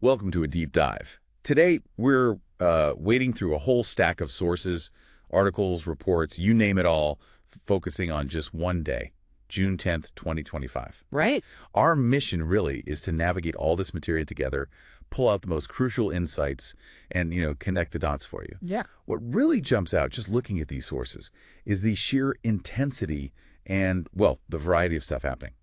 Welcome to a deep dive. Today, we're wading through a whole stack of sources, articles, reports, you name it all, focusing on just one day, June 10th, 2025. Right. Our mission really is to navigate all this material together, pull out the most crucial insights, and, connect the dots for you. Yeah. What really jumps out just looking at these sources is the sheer intensity and, well, the variety of stuff happening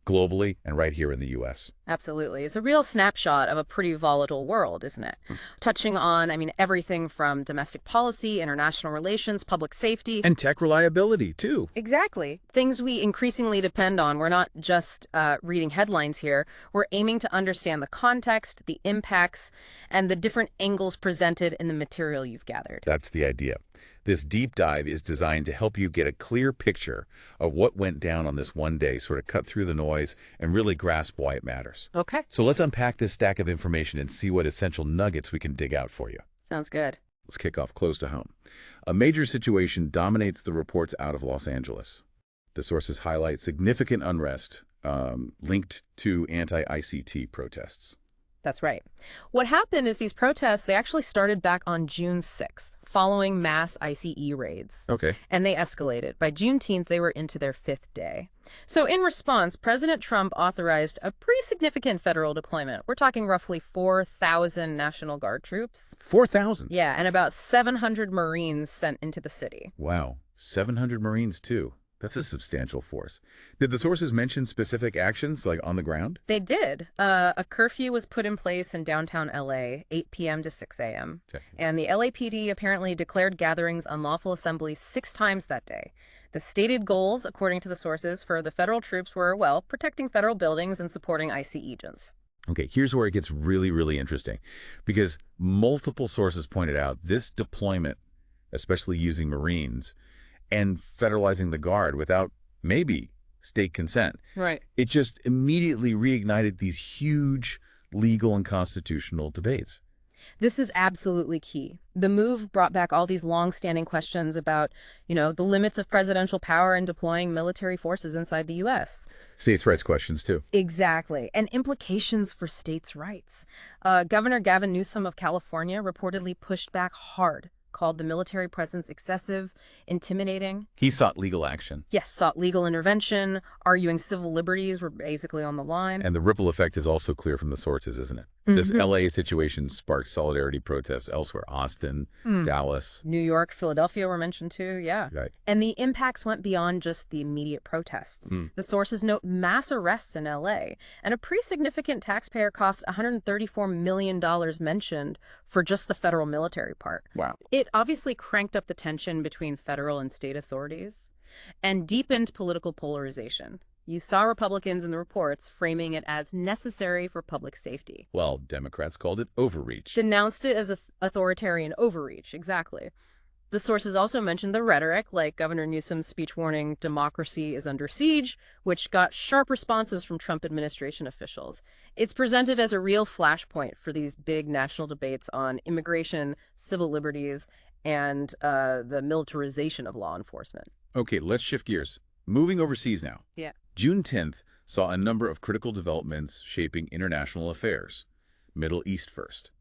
globally and right here in the U.S. Absolutely. It's a real snapshot of a pretty volatile world, isn't it? Touching on, everything from domestic policy, international relations, public safety. And tech reliability, too. Exactly. Things we increasingly depend on. We're not just reading headlines here. We're aiming to understand the context, the impacts, and the different angles presented in the material you've gathered. That's the idea. This deep dive is designed to help you get a clear picture of what went down on this one day, sort of cut through the noise and really grasp why it matters. Okay. So let's unpack this stack of information and see what essential nuggets we can dig out for you. Sounds good. Let's kick off close to home. A major situation dominates the reports out of Los Angeles. The sources highlight significant unrest linked to anti-ICT protests. That's right. What happened is these protests, they actually started back on June 6th, following mass ICE raids. Okay. And they escalated. By Juneteenth, they were into their fifth day. So in response, President Trump authorized a pretty significant federal deployment. We're talking roughly 4,000 National Guard troops. 4,000? Yeah, and about 700 Marines sent into the city. Wow. 700 Marines, too. That's a substantial force. Did the sources mention specific actions, like on the ground? They did. A curfew was put in place in downtown L.A., 8 p.m. to 6 a.m. Okay. And the LAPD apparently declared gatherings unlawful assemblies 6 times that day. The stated goals, according to the sources, for the federal troops were, well, protecting federal buildings and supporting ICE agents. Okay, here's where it gets really, really interesting. Because multiple sources pointed out this deployment, especially using Marines, and federalizing the Guard without maybe state consent. Right. It just immediately reignited these huge legal and constitutional debates. This is absolutely key. The move brought back all these long-standing questions about, the limits of presidential power in deploying military forces inside the U.S. States' rights questions, too. Exactly. And implications for states' rights. Governor Gavin Newsom of California reportedly pushed back hard, called the military presence excessive, intimidating. He sought legal action. Yes, sought legal intervention, arguing civil liberties were basically on the line. And the ripple effect is also clear from the sources, isn't it? This LA situation sparked solidarity protests elsewhere. Austin, Dallas. New York, Philadelphia were mentioned too, yeah. Right. And the impacts went beyond just the immediate protests. The sources note mass arrests in LA, and a pretty significant taxpayer cost $134 million mentioned for just the federal military part. Wow. It obviously cranked up the tension between federal and state authorities and deepened political polarization. You saw Republicans in the reports framing it as necessary for public safety. Well, Democrats called it overreach. Denounced it as authoritarian overreach, exactly. The sources also mentioned the rhetoric, like Governor Newsom's speech warning, "Democracy is under siege," which got sharp responses from Trump administration officials. It's presented as a real flashpoint for these big national debates on immigration, civil liberties, and the militarization of law enforcement. Okay, let's shift gears. Moving overseas now. Yeah. June 10th saw a number of critical developments shaping international affairs. Middle East first.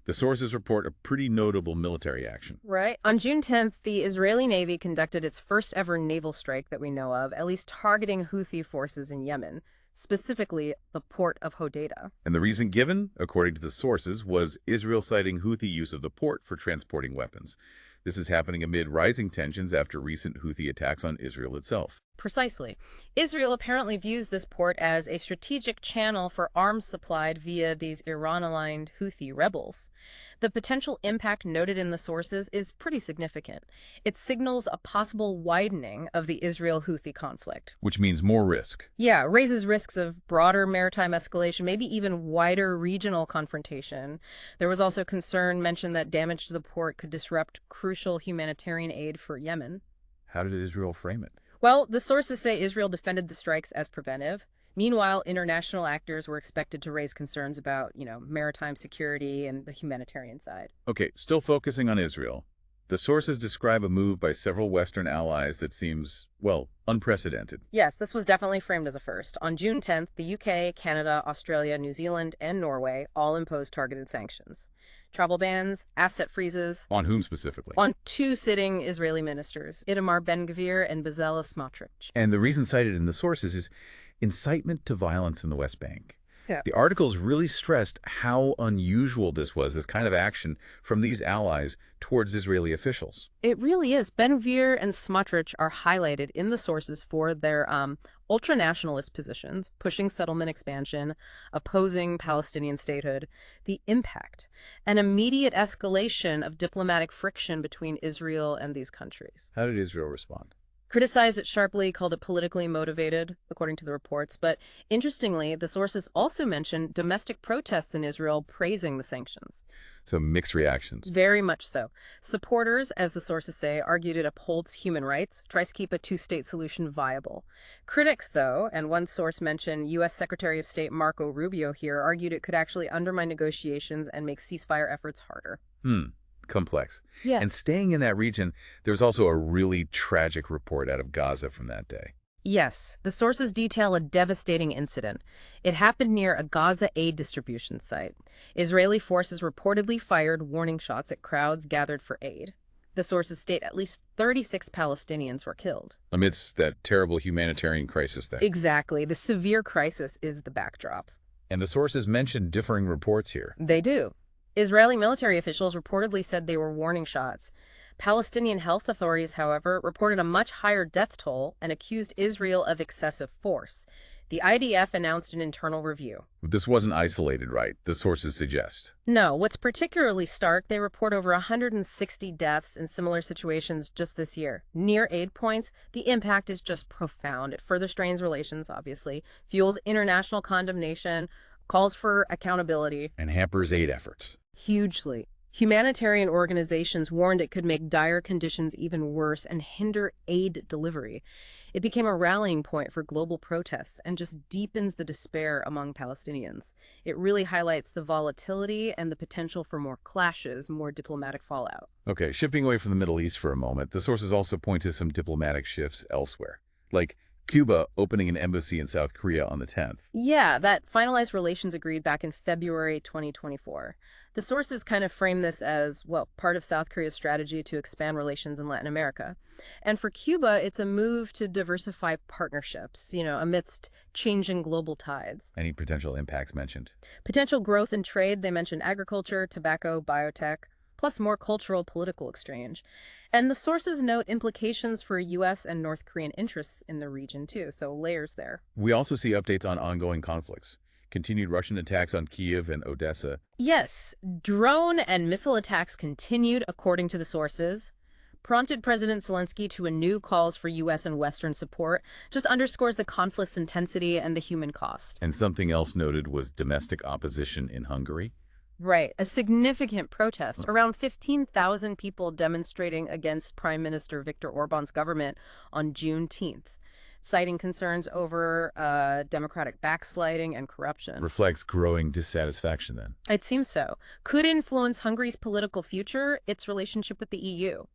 The sources report a pretty notable military action. Right. On June 10th, the Israeli Navy conducted its first ever naval strike that we know of, at least targeting Houthi forces in Yemen, specifically the port of Hodeidah. And the reason given, according to the sources, was Israel citing Houthi use of the port for transporting weapons. This is happening amid rising tensions after recent Houthi attacks on Israel itself. Precisely. Israel apparently views this port as a strategic channel for arms supplied via these Iran-aligned Houthi rebels. The potential impact noted in the sources is pretty significant. It signals a possible widening of the Israel-Houthi conflict. Which means more risk. Yeah, raises risks of broader maritime escalation, maybe even wider regional confrontation. There was also concern mentioned that damage to the port could disrupt crucial humanitarian aid for Yemen. How did Israel frame it? Well, the sources say Israel defended the strikes as preventive. Meanwhile, international actors were expected to raise concerns about, maritime security and the humanitarian side. Okay, still focusing on Israel. The sources describe a move by several Western allies that seems, well, unprecedented. Yes, this was definitely framed as a first. On June 10th, the UK, Canada, Australia, New Zealand, and Norway all imposed targeted sanctions. Travel bans, asset freezes, On whom specifically? on two sitting Israeli ministers, Itamar Ben-Gvir and Bezalel Smotrich. And the reason cited in the sources is incitement to violence in the West Bank. Yeah. The articles really stressed how unusual this was, this kind of action from these allies towards Israeli officials. It really is. Ben-Gvir and Smotrich are highlighted in the sources for their ultra-nationalist positions, pushing settlement expansion, opposing Palestinian statehood, the impact, an immediate escalation of diplomatic friction between Israel and these countries. How did Israel respond? Criticized it sharply, called it politically motivated, according to the reports. But interestingly, the sources also mentioned domestic protests in Israel praising the sanctions. So mixed reactions. Very much so. Supporters, as the sources say, argued it upholds human rights, tries to keep a two-state solution viable. Critics, though, and one source mentioned U.S. Secretary of State Marco Rubio here, argued it could actually undermine negotiations and make ceasefire efforts harder. Complex. Yeah. And staying in that region, there was also a really tragic report out of Gaza from that day. Yes, the sources detail a devastating incident. It happened near a Gaza aid distribution site. Israeli forces reportedly fired warning shots at crowds gathered for aid. The sources state at least 36 Palestinians were killed. Amidst that terrible humanitarian crisis there. Exactly. The severe crisis is the backdrop. And the sources mentioned differing reports here. They do. Israeli military officials reportedly said they were warning shots. Palestinian health authorities, however, reported a much higher death toll and accused Israel of excessive force. The IDF announced an internal review. This wasn't isolated, right? The sources suggest. No, what's particularly stark, they report over 160 deaths in similar situations just this year. Near aid points, the impact is just profound. It further strains relations, obviously, fuels international condemnation, calls for accountability. And hampers aid efforts. Hugely. Humanitarian organizations warned it could make dire conditions even worse and hinder aid delivery. It became a rallying point for global protests and just deepens the despair among Palestinians. It really highlights the volatility and the potential for more clashes, more diplomatic fallout. Okay, shipping away from the Middle East for a moment, the sources also point to some diplomatic shifts elsewhere, like Cuba opening an embassy in South Korea on the 10th. Yeah, that finalized relations agreed back in February 2024. The sources kind of frame this as, well, part of South Korea's strategy to expand relations in Latin America. And for Cuba, it's a move to diversify partnerships, amidst changing global tides. Any potential impacts mentioned? Potential growth in trade, they mentioned agriculture, tobacco, biotech, plus more cultural political exchange. And the sources note implications for U.S. and North Korean interests in the region, too, so layers there. We also see updates on ongoing conflicts. Continued Russian attacks on Kyiv and Odessa. Yes, drone and missile attacks continued, according to the sources. Prompted President Zelensky to renew calls for U.S. and Western support, just underscores the conflict's intensity and the human cost. And something else noted was domestic opposition in Hungary. Right, a significant protest. Around 15,000 people demonstrating against Prime Minister Viktor Orban's government on Juneteenth, citing concerns over democratic backsliding and corruption. Reflects growing dissatisfaction then. It seems so. Could influence Hungary's political future, its relationship with the EU.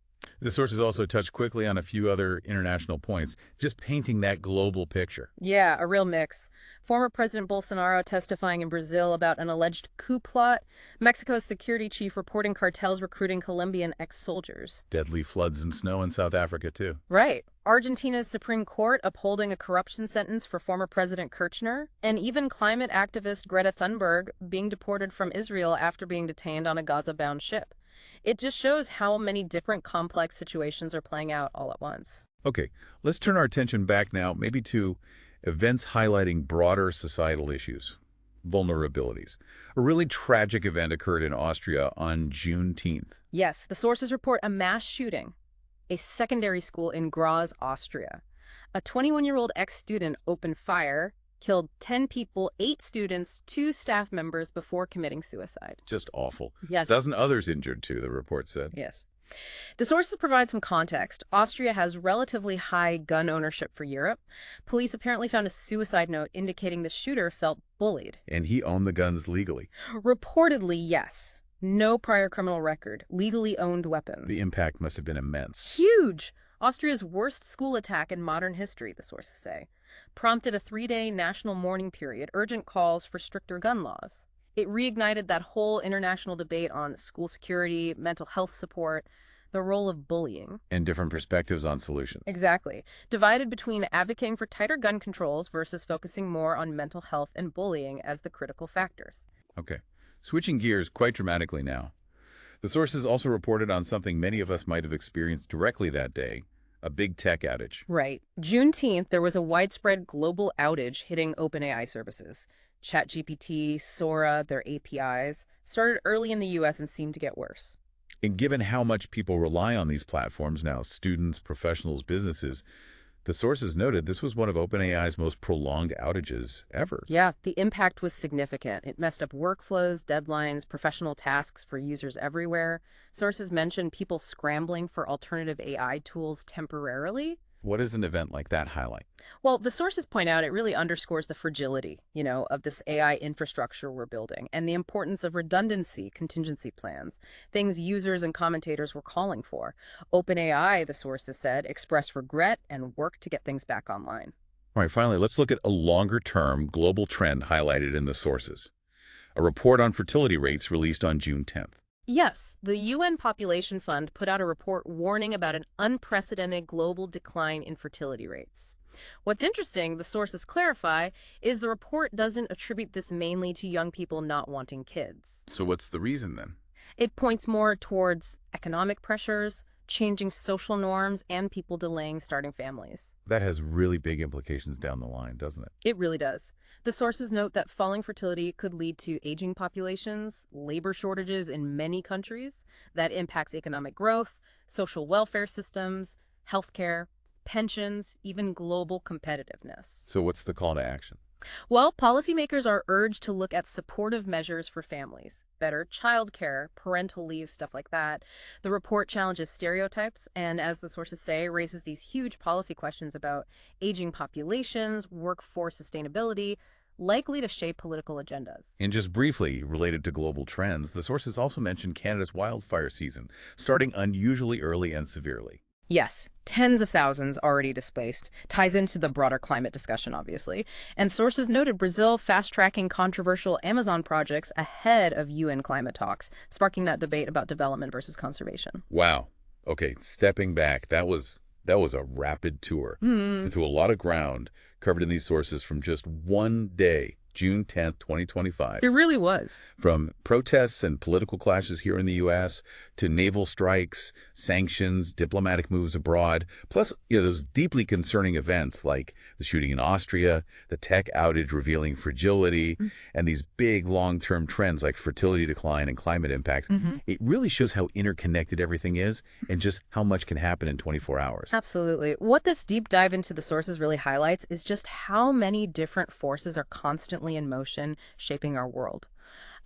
The sources also touch quickly on a few other international points, just painting that global picture. Yeah, a real mix. Former President Bolsonaro testifying in Brazil about an alleged coup plot. Mexico's security chief reporting cartels recruiting Colombian ex-soldiers. Deadly floods and snow in South Africa, too. Right. Argentina's Supreme Court upholding a corruption sentence for former President Kirchner. And even climate activist Greta Thunberg being deported from Israel after being detained on a Gaza-bound ship. It just shows how many different complex situations are playing out all at once. Okay, let's turn our attention back now, maybe to events highlighting broader societal issues, vulnerabilities. A really tragic event occurred in Austria on Juneteenth. Yes, the sources report a mass shooting, a secondary school in Graz, Austria. A 21-year-old ex-student opened fire, killed 10 people, 8 students, 2 staff members before committing suicide. Just awful. Yes. A dozen others injured, too, the report said. Yes. The sources provide some context. Austria has relatively high gun ownership for Europe. Police apparently found a suicide note indicating the shooter felt bullied. And he owned the guns legally. Reportedly, yes. No prior criminal record, legally owned weapons. The impact must have been immense. Huge! Austria's worst school attack in modern history, the sources say, prompted a 3-day national mourning period, urgent calls for stricter gun laws. It reignited that whole international debate on school security, mental health support, the role of bullying. And different perspectives on solutions. Exactly. Divided between advocating for tighter gun controls versus focusing more on mental health and bullying as the critical factors. Okay. Switching gears quite dramatically now. The sources also reported on something many of us might have experienced directly that day, a big tech outage. Right. Juneteenth, there was a widespread global outage hitting OpenAI services. ChatGPT, Sora, their APIs, started early in the US and seemed to get worse. And given how much people rely on these platforms now, students, professionals, businesses, the sources noted this was one of OpenAI's most prolonged outages ever. Yeah, the impact was significant. It messed up workflows, deadlines, professional tasks for users everywhere. Sources mentioned people scrambling for alternative AI tools temporarily. What does an event like that highlight? Well, the sources point out it really underscores the fragility, of this AI infrastructure we're building and the importance of redundancy, contingency plans, things users and commentators were calling for. OpenAI, the sources said, expressed regret and worked to get things back online. All right, finally, let's look at a longer-term global trend highlighted in the sources. A report on fertility rates released on June 10th. Yes, the UN Population Fund put out a report warning about an unprecedented global decline in fertility rates. What's interesting, the sources clarify, is the report doesn't attribute this mainly to young people not wanting kids. So what's the reason then? It points more towards economic pressures, changing social norms, and people delaying starting families. That has really big implications down the line, doesn't it? It really does. The sources note that falling fertility could lead to aging populations, labor shortages in many countries that impacts economic growth, social welfare systems, healthcare, pensions, even global competitiveness. So what's the call to action? Well, policymakers are urged to look at supportive measures for families, better childcare, parental leave, stuff like that. The report challenges stereotypes and, as the sources say, raises these huge policy questions about aging populations, workforce sustainability, likely to shape political agendas. And just briefly, related to global trends, the sources also mentioned Canada's wildfire season, starting unusually early and severely. Yes, tens of thousands already displaced. Ties into the broader climate discussion, obviously. And sources noted Brazil fast-tracking controversial Amazon projects ahead of UN climate talks, sparking that debate about development versus conservation. Wow. Okay, stepping back, that was a rapid tour through a lot of ground covered in these sources from just one day, June 10th, 2025. It really was. From protests and political clashes here in the U.S. to naval strikes, sanctions, diplomatic moves abroad, plus those deeply concerning events like the shooting in Austria, the tech outage revealing fragility, and these big long-term trends like fertility decline and climate impacts. It really shows how interconnected everything is and just how much can happen in 24 hours. Absolutely. What this deep dive into the sources really highlights is just how many different forces are constantly in motion, shaping our world.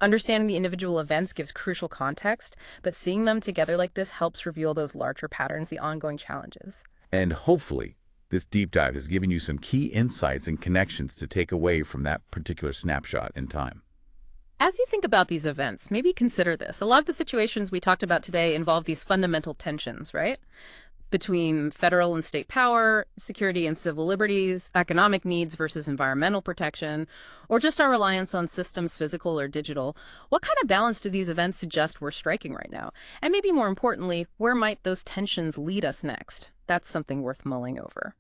Understanding the individual events gives crucial context, but seeing them together like this helps reveal those larger patterns, the ongoing challenges. And hopefully, this deep dive has given you some key insights and connections to take away from that particular snapshot in time. As you think about these events, maybe consider this. A lot of the situations we talked about today involve these fundamental tensions, right? Between federal and state power, security and civil liberties, economic needs versus environmental protection, or just our reliance on systems, physical or digital. What kind of balance do these events suggest we're striking right now? And maybe more importantly, where might those tensions lead us next? That's something worth mulling over.